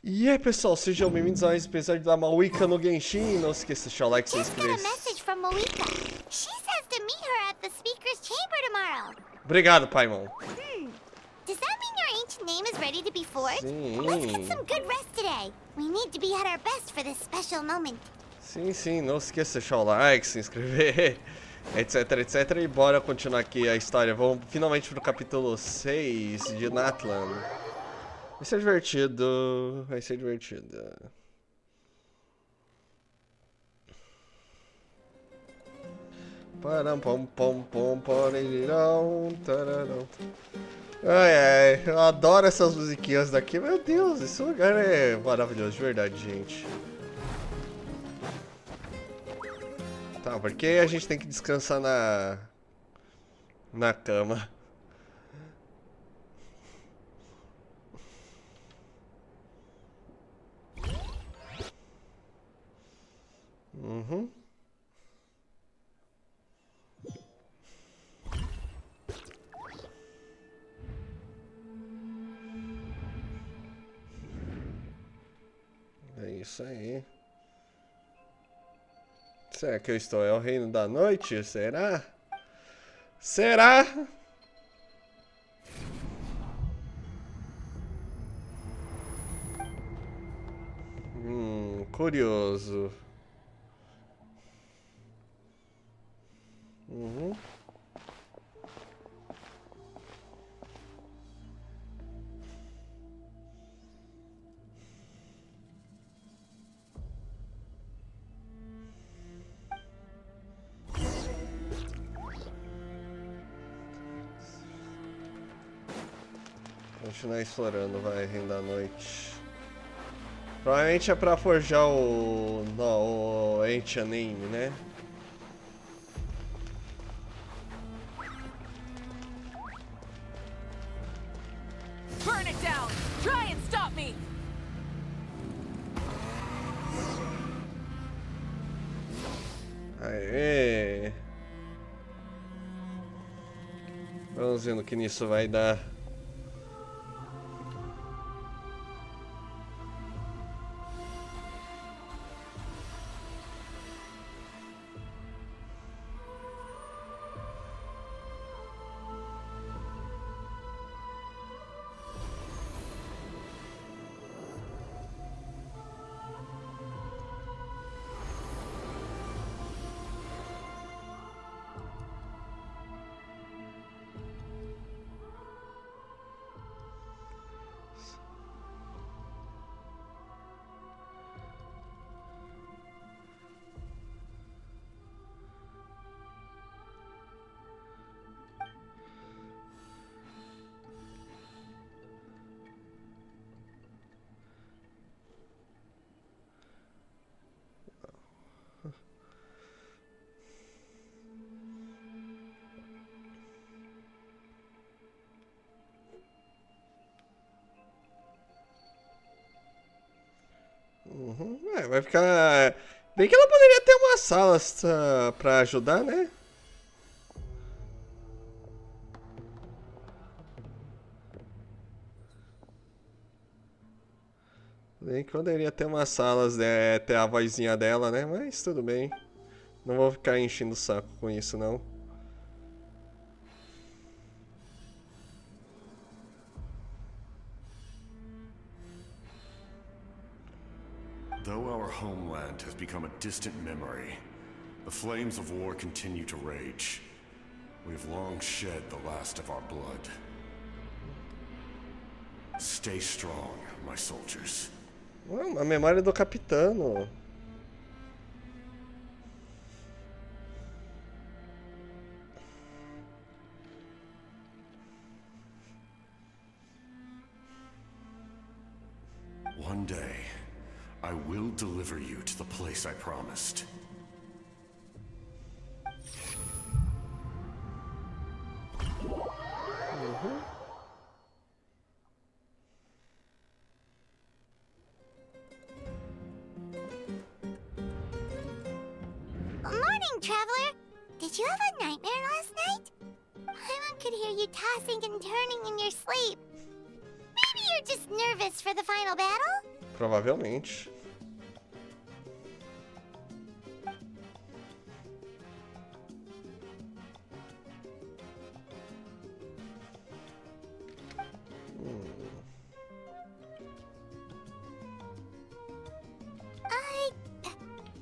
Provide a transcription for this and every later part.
E aí pessoal, sejam bem-vindos a mais um episódio da Mavuika no Genshin. Não se esqueça de deixar o like e se Just got a inscrever. message from Mavuika. She says to meet her at the speaker's chamber tomorrow. Obrigado, Paimon. Does that mean your ancient name is ready to be forged? Sim. Let's get some good rest today. We need to be at our best for this special moment. Sim, não se esqueça de deixar o like, se inscrever, etc. E bora continuar aqui a história. Vamos finalmente pro capítulo 6 de Natlan. Vai ser divertido, vai ser divertido. Param pom pom pom porirão, tararão. Ai, eu adoro essas musiquinhas daqui. Meu Deus, esse lugar é maravilhoso, de verdade, gente. Tá, porque a gente tem que descansar na cama. Uhum. É isso aí. Será que eu estou? É o reino da noite? Será? Será? Curioso. Uhum. Continuar explorando, vai, reino da noite. Provavelmente é pra forjar o Ancient Name, né? Burn it down! Try and stop me! Aê! Vamos ver no que nisso vai dar. Uhum. É, vai ficar. Bem que ela poderia ter umas salas pra ajudar, né? Bem que poderia ter umas salas, né? Ter a vozinha dela, né? Mas tudo bem. Não vou ficar enchendo o saco com isso, não. Though our homeland has become a distant memory, the flames of war continue to rage. We've long shed the last of our blood. Stay strong, my soldiers. A memória do capitano. One day, I will deliver you to the place I promised. Morning, traveler. Did you have a nightmare last night? Paimon could hear you tossing and turning in your sleep. Maybe you're just nervous for the final battle? Provavelmente.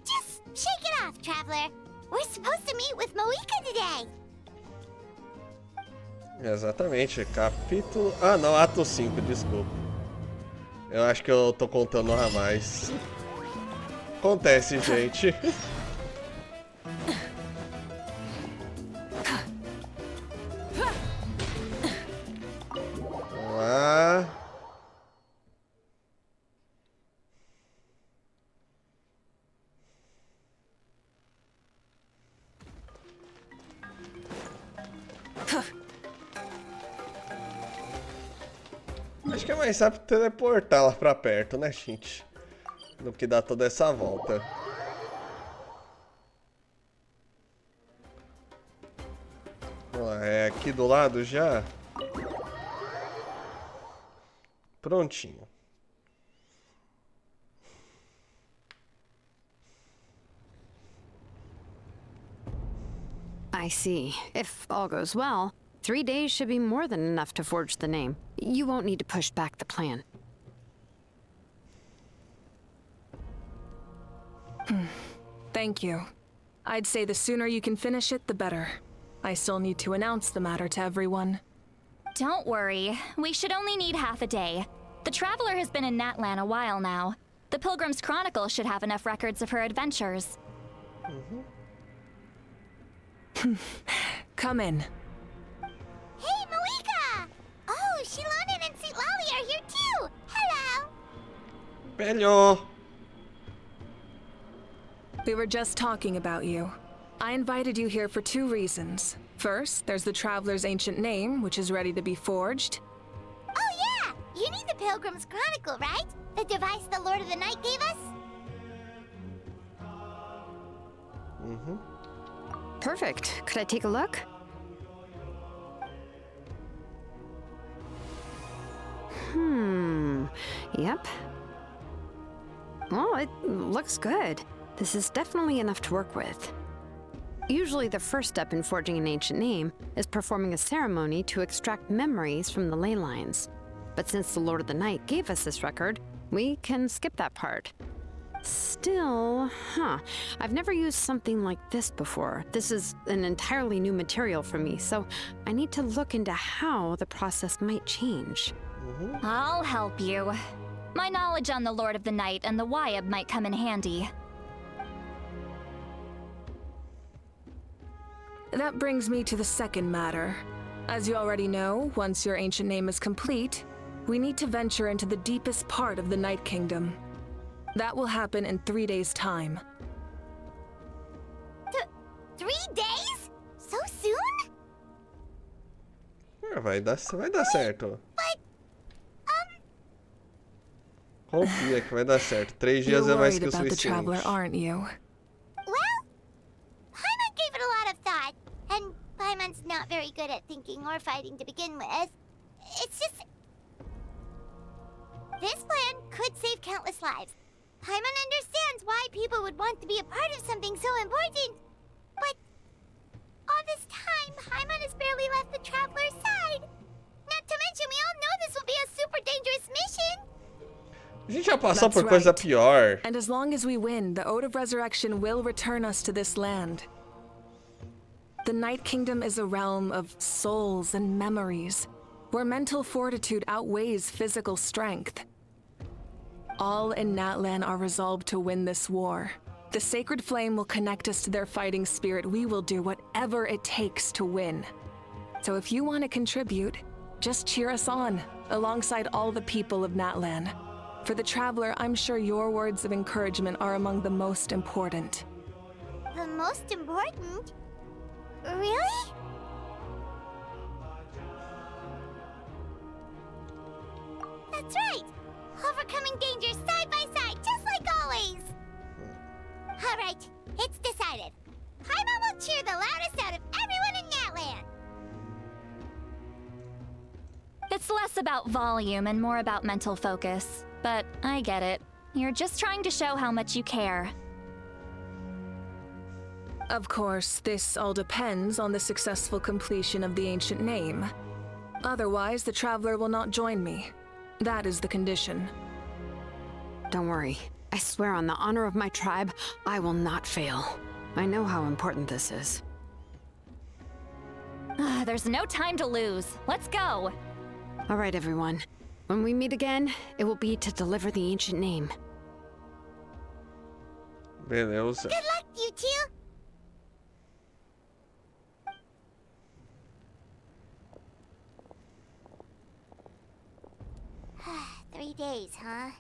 Just shake it off, traveler. We're supposed to meet with Mavuika today. Exatamente, capítulo... Ah, não, ato 5, desculpa. Eu acho que eu tô contando a mais. Acontece, gente. Vamos lá. Acho que é mais rápido teleportar lá pra perto, né, gente? Do que dar toda essa volta. Vamos lá, é aqui do lado já. Prontinho. I see. If all goes well, 3 days should be more than enough to forge the name. You won't need to push back the plan. Thank you. I'd say the sooner you can finish it, the better. I still need to announce the matter to everyone. Don't worry. We should only need half a day. The Traveler has been in Natlan a while now. The Pilgrim's Chronicle should have enough records of her adventures. Come in. Hey, Mavuika! Oh, Shilonen and St. Lolly are here too! Hello! Melhor. We were just talking about you. I invited you here for 2 reasons. First, there's the Traveler's ancient name, which is ready to be forged. Oh yeah! You need the Pilgrim's Chronicle, right? The device the Lord of the Night gave us? Perfect. Could I take a look? Yep. Well, it looks good. This is definitely enough to work with. Usually the first step in forging an ancient name is performing a ceremony to extract memories from the ley lines. But since the Lord of the Night gave us this record, we can skip that part. Still, I've never used something like this before. This is an entirely new material for me, so I need to look into how the process might change. I'll help you. My knowledge on the Lord of the Night and the Wyab might come in handy. That brings me to the second matter. As you already know, once your ancient name is complete, we need to venture into the deepest part of the Night Kingdom. That will happen in 3 days' time. 3 days? So soon? Vai dar certo. But, Confia que vai dar certo. 3 dias You're é mais worried que o about the Traveler, suficiente. aren't you? well, Paimon gave it a lot of thought. And Paimon's not very good at thinking or fighting to begin with. It's just... This plan could save countless lives. Paimon understands why people would want to be a part of something so important. But all this time, Paimon has barely left the Traveler's side. Not to mention, we all know this will be a super dangerous mission. A gente já passou That's por coisa right. pior. And as long as we win, the Ode of Resurrection will return us to this land. The Night Kingdom is a realm of souls and memories, where mental fortitude outweighs physical strength. All in Natlan are resolved to win this war. The sacred flame will connect us to their fighting spirit. We will do whatever it takes to win. So if you want to contribute, just cheer us on, alongside all the people of Natlan. For the Traveler, I'm sure your words of encouragement are among the most important. The most important? Really? That's right! Overcoming dangers side by side, just like always! Alright, it's decided. Paimon will cheer the loudest out of everyone in Natlan! It's less about volume and more about mental focus. but I get it. You're just trying to show how much you care. Of course, this all depends on the successful completion of the ancient name. Otherwise, the traveler will not join me. That is the condition. Don't worry. I swear on the honor of my tribe, I will not fail. I know how important this is. There's no time to lose. Let's go. All right, everyone. When we meet again, it will be to deliver the ancient name. Beleza. Good luck, you two. Three days, huh?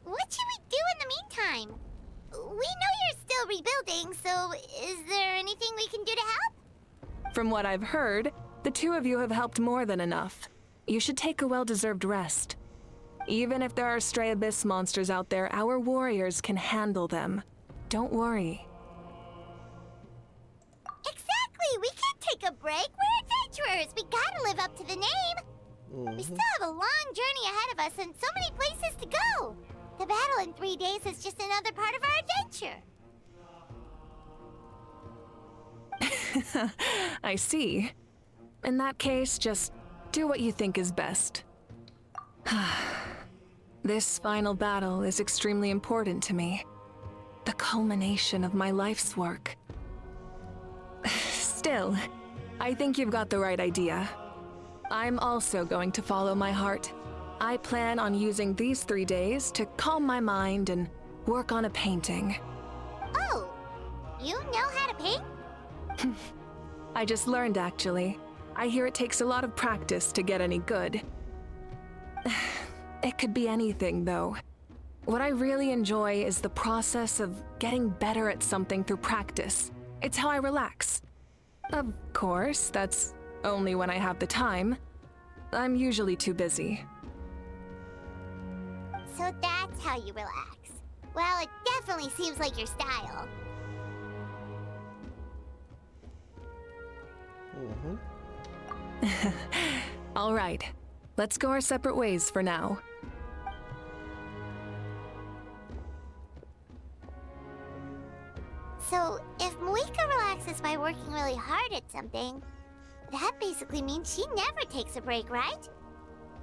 What should we do in the meantime? We know you're still rebuilding, so is there anything we can do to help? From what I've heard, the two of you have helped more than enough. You should take a well-deserved rest. Even if there are stray abyss monsters out there, our warriors can handle them. Don't worry. Exactly! We can't take a break. We're adventurers. We gotta live up to the name. We still have a long journey ahead of us and so many places to go. The battle in 3 days is just another part of our adventure. I see. In that case, just do what you think is best. This final battle is extremely important to me. The culmination of my life's work. Still, I think you've got the right idea. I'm also going to follow my heart. I plan on using these 3 days to calm my mind and work on a painting. Oh, you know how to paint? I just learned, actually. I hear it takes a lot of practice to get any good. It could be anything, though. What I really enjoy is the process of getting better at something through practice. It's how I relax. Of course, that's only when I have the time. I'm usually too busy. So that's how you relax. Well, it definitely seems like your style. All right, let's go our separate ways for now. So, if Mavuika relaxes by working really hard at something, that basically means she never takes a break, right?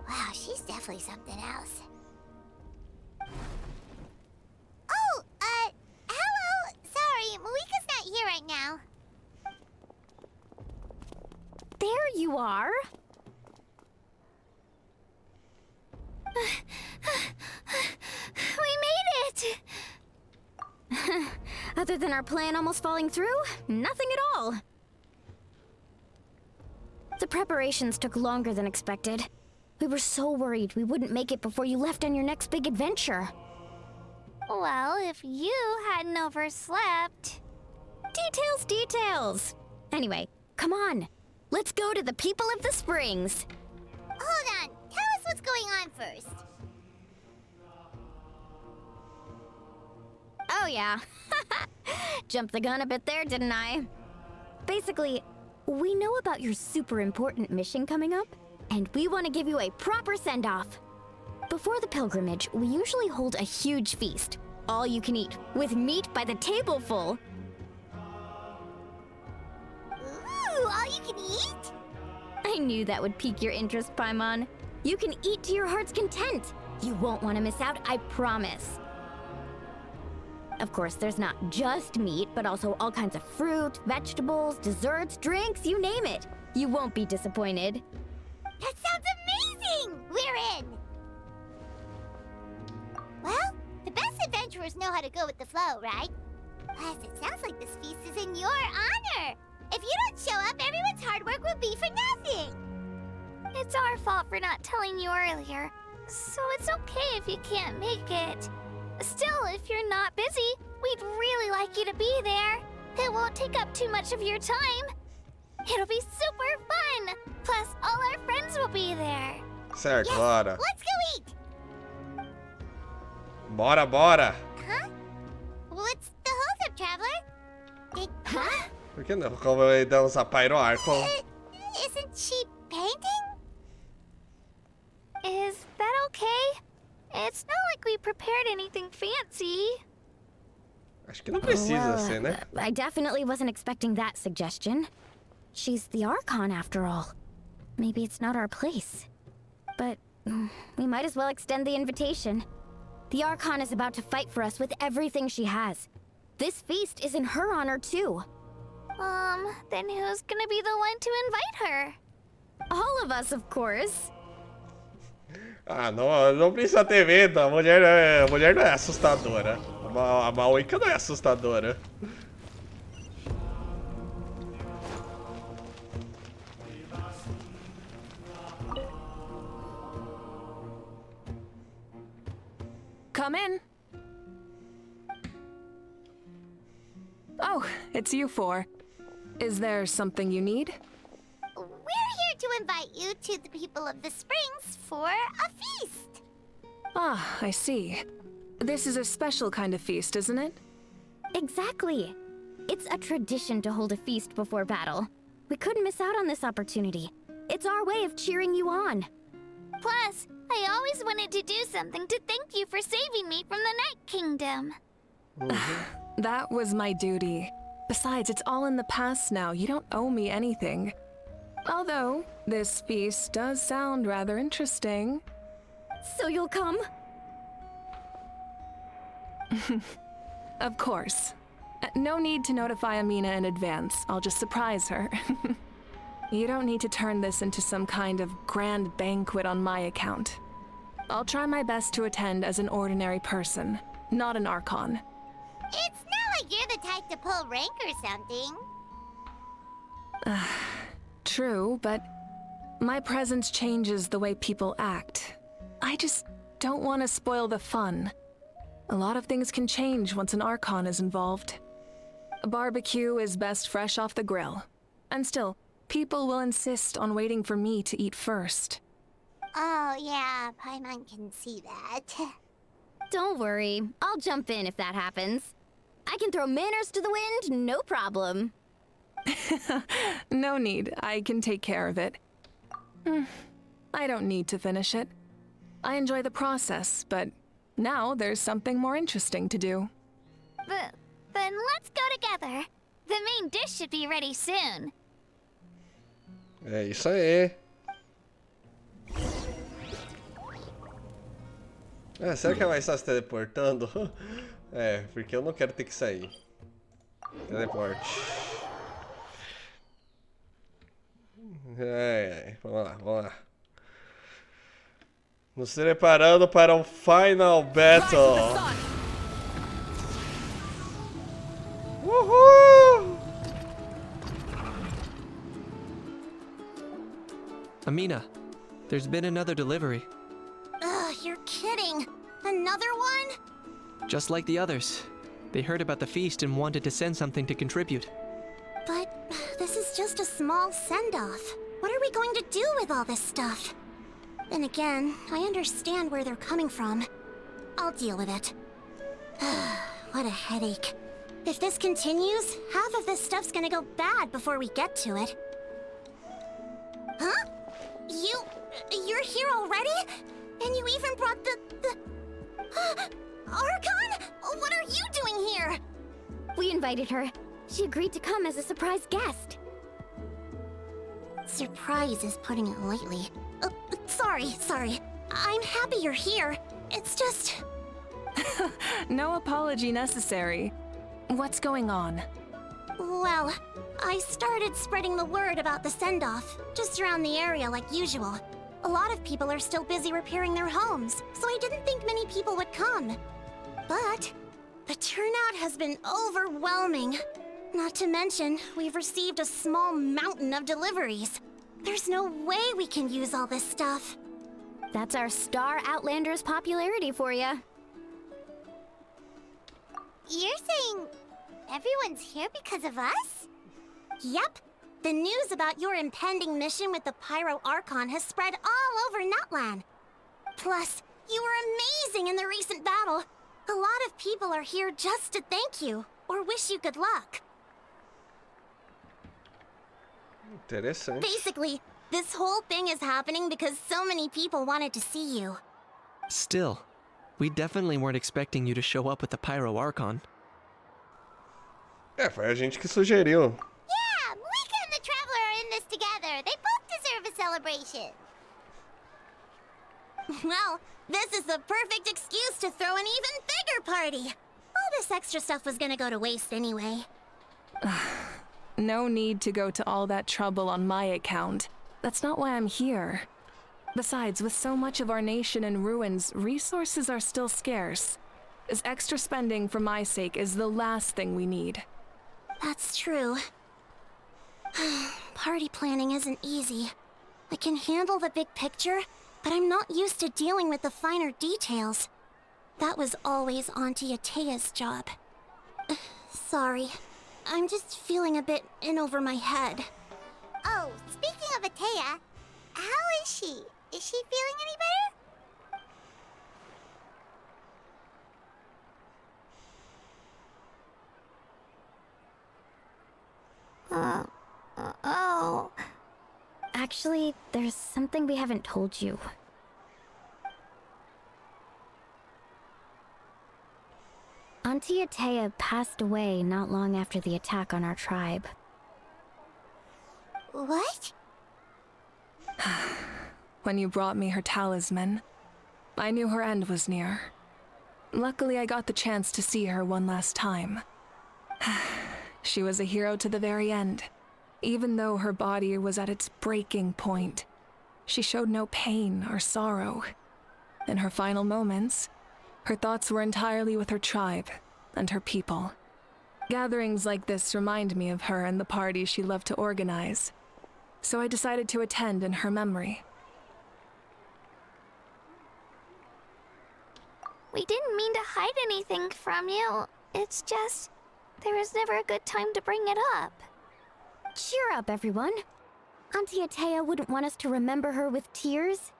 Wow, she's definitely something else. Oh, hello! Sorry, Mavuika's not here right now. There you are. We made it! Other than our plan almost falling through, nothing at all. The preparations took longer than expected. We were so worried we wouldn't make it before you left on your next big adventure. Well, if you hadn't overslept... Details, details! Anyway, come on. Let's go to the people of the springs. Hold on, tell us what's going on first. Oh yeah. Jumped the gun a bit there, didn't I? Basically, we know about your super important mission coming up, and we want to give you a proper send-off. Before the pilgrimage, we usually hold a huge feast, all you can eat, with meat by the tableful. Ooh, all you can eat? I knew that would pique your interest, Paimon. You can eat to your heart's content. You won't want to miss out, I promise. Of course, there's not just meat, but also all kinds of fruit, vegetables, desserts, drinks, you name it. You won't be disappointed. That sounds amazing! We're in! Well, the best adventurers know how to go with the flow, right? Plus, it sounds like this feast is in your honor! If you don't show up, everyone's hard work will be for nothing! It's our fault for not telling you earlier, so it's okay if you can't make it. Still, if you're not busy, we'd really like you to be there. It won't take up too much of your time. It'll be super fun! Plus, all our friends will be there. Certo, Yes, bora. let's go eat! Bora, bora. Huh? What's the holdup, traveler? Huh? Por que não? Como ele usa pyroarco? Isn't she painting? Is that okay? It's not like we prepared anything fancy. Acho que não precisa ser, né? I definitely wasn't expecting that suggestion. She's the Archon after all. Maybe it's not our place. But we might as well extend the invitation. The Archon is about to fight for us with everything she has. This feast is in her honor too. Then who's gonna be the one to invite her? All of us, of course. Ah, não precisa ter medo. A mulher não é assustadora. A Mavuika não é assustadora. Come in. Oh, it's you four. Is there something you need? We're here to invite you to the people of the Springs for a feast. Ah, I see. This is a special kind of feast, isn't it? Exactly. It's a tradition to hold a feast before battle. We couldn't miss out on this opportunity. It's our way of cheering you on. Plus, I always wanted to do something to thank you for saving me from the Night Kingdom. That was my duty. Besides, it's all in the past now. You don't owe me anything. Although, this feast does sound rather interesting. So you'll come? Of course. No need to notify Amina in advance. I'll just surprise her. You don't need to turn this into some kind of grand banquet on my account. I'll try my best to attend as an ordinary person, not an Archon. It's not like you're the type to pull rank or something. True, but my presence changes the way people act. I just don't want to spoil the fun. A lot of things can change once an Archon is involved. A barbecue is best fresh off the grill. And still, people will insist on waiting for me to eat first. Oh yeah, Paimon can see that. Don't worry. I'll jump in if that happens. I can throw manners to the wind, no problem. No need. I can take care of it. I don't need to finish it. I enjoy the process, but now there's something more interesting to do. Then let's go together. The main dish should be ready soon. É isso aí. Será que ela está se teleportando? É, porque eu não quero ter que sair. Teleporte. Vamos lá. Nos preparando para o Final Battle. Uhul! Amina, there's been another delivery. Ugh, you're kidding. Another one? Just like the others. They heard about the feast and wanted to send something to contribute. But this is just a small send-off. What are we going to do with all this stuff? Then again, I understand where they're coming from. I'll deal with it. What a headache. If this continues, half of this stuff's gonna go bad before we get to it. Huh? You're here already? And you even brought the... Archon? What are you doing here? We invited her. She agreed to come as a surprise guest. Surprise is putting it lightly. Sorry. I'm happy you're here. It's just... No apology necessary. What's going on? Well, I started spreading the word about the send-off, just around the area like usual. A lot of people are still busy repairing their homes, so I didn't think many people would come. But the turnout has been overwhelming. Not to mention, we've received a small mountain of deliveries. There's no way we can use all this stuff. That's our Star Outlander's popularity for you. You're saying everyone's here because of us? Yep. The news about your impending mission with the Pyro Archon has spread all over Nutland. Plus, you were amazing in the recent battle. A lot of people are here just to thank you, or wish you good luck. Interessante. Basically, this whole thing is happening because so many people wanted to see you. Still, We definitely weren't expecting you to show up with the Pyro Archon. É, foi a gente que sugeriu. Yeah, Mavuika and the Traveler are in this together. They both deserve a celebration. Well, this is the perfect excuse to throw an even bigger party. All this extra stuff was gonna go to waste anyway. No need to go to all that trouble on my account. That's not why I'm here. Besides, with so much of our nation in ruins, resources are still scarce. This extra spending for my sake is the last thing we need. That's true. Party planning isn't easy. I can handle the big picture, but I'm not used to dealing with the finer details. That was always Auntie Atea's job. Sorry. I'm just feeling a bit in over my head. Oh, speaking of Atea, how is she? Is she feeling any better? Oh. Actually, there's something we haven't told you. Auntie Atea passed away not long after the attack on our tribe. What? When you brought me her talisman, I knew her end was near. Luckily, I got the chance to see her one last time. She was a hero to the very end. Even though her body was at its breaking point, she showed no pain or sorrow. In her final moments, her thoughts were entirely with her tribe and her people. Gatherings like this remind me of her and the parties she loved to organize, so I decided to attend in her memory. We didn't mean to hide anything from you. It's just, there was never a good time to bring it up. Cheer up, everyone. Auntie Atea wouldn't want us to remember her with tears.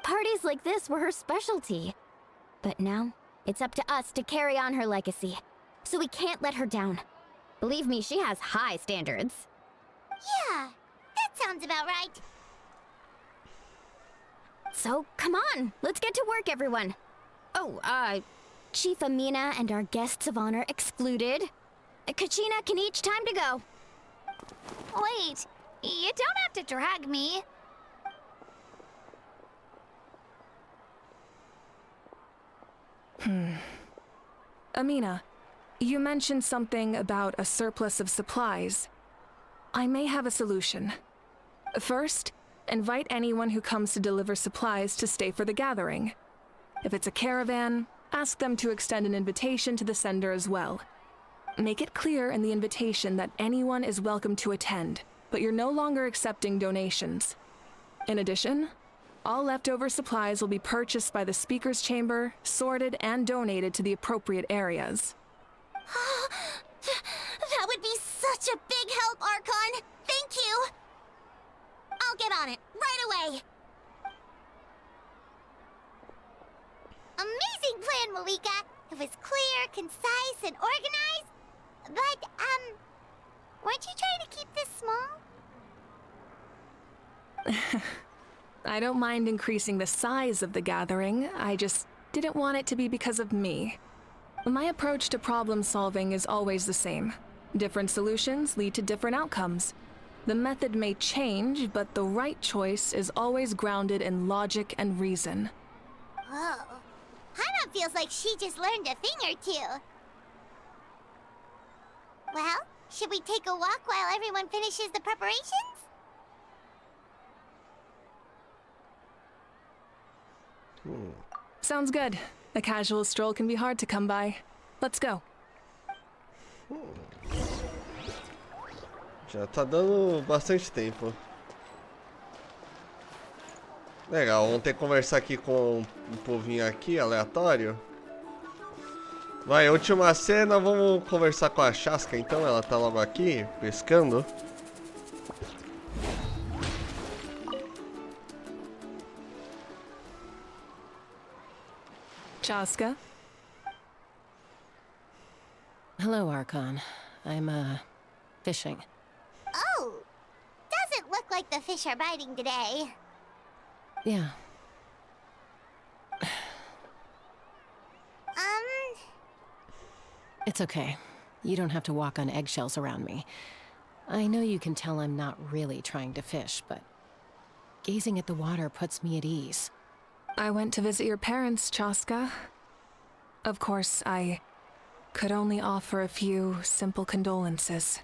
Parties like this were her specialty. But now, it's up to us to carry on her legacy. So we can't let her down. Believe me, she has high standards. Yeah, that sounds about right. So, come on, let's get to work, everyone. Oh, Chief Amina and our guests of honor excluded. Kachina can each time to go. Wait, you don't have to drag me. Amina, you mentioned something about a surplus of supplies. I may have a solution. First, invite anyone who comes to deliver supplies to stay for the gathering. If it's a caravan, ask them to extend an invitation to the sender as well. Make it clear in the invitation that anyone is welcome to attend, but you're no longer accepting donations. In addition, all leftover supplies will be purchased by the speaker's chamber, sorted, and donated to the appropriate areas. That would be such a big help, Archon. Thank you. I'll get on it right away. Amazing plan, Mavuika. It was clear, concise, and organized. But, weren't you trying to keep this small? I don't mind increasing the size of the gathering, I just didn't want it to be because of me. My approach to problem solving is always the same. Different solutions lead to different outcomes. The method may change, but the right choice is always grounded in logic and reason. Whoa. Hana feels like she just learned a thing or two. Well, should we take a walk while everyone finishes the preparations? Sounds good. A casual stroll can be hard to come by. Let's go. Já tá dando bastante tempo. Legal, vamos ter que conversar aqui com um povinho aqui, aleatório. Vai, última cena, vamos conversar com a Chasca então, ela tá logo aqui, pescando. Chaska? Hello, Archon. I'm, fishing. Oh, doesn't look like the fish are biting today. Yeah. It's okay. You don't have to walk on eggshells around me. I know you can tell I'm not really trying to fish, but gazing at the water puts me at ease. I went to visit your parents, Chaska. Of course, I could only offer a few simple condolences.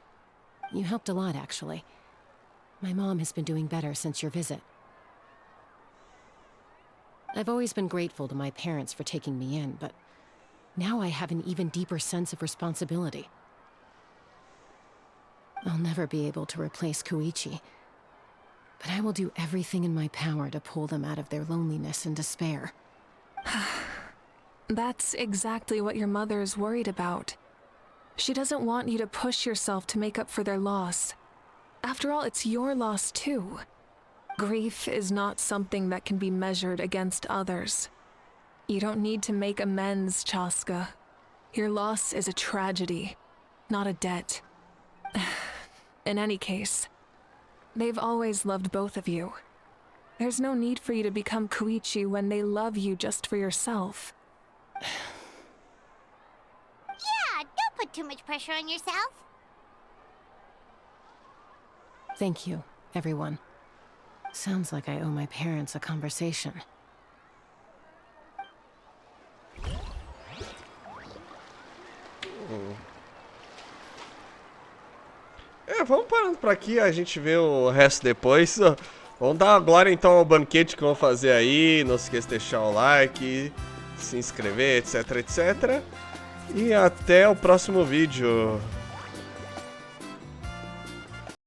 You helped a lot, actually. My mom has been doing better since your visit. I've always been grateful to my parents for taking me in, but now I have an even deeper sense of responsibility. I'll never be able to replace Koichi, but I will do everything in my power to pull them out of their loneliness and despair. That's exactly what your mother is worried about. She doesn't want you to push yourself to make up for their loss. After all, it's your loss too. Grief is not something that can be measured against others. You don't need to make amends, Chaska. Your loss is a tragedy, not a debt. In any case, they've always loved both of you. There's no need for you to become Koichi when they love you just for yourself. Yeah, don't put too much pressure on yourself. Thank you, everyone. Sounds like I owe my parents a conversation. Vamos parando por aqui, a gente vê o resto depois. Vamos dar agora então ao banquete que vão fazer aí. Não se esqueça de deixar o like, se inscrever, etc, etc. E até o próximo vídeo.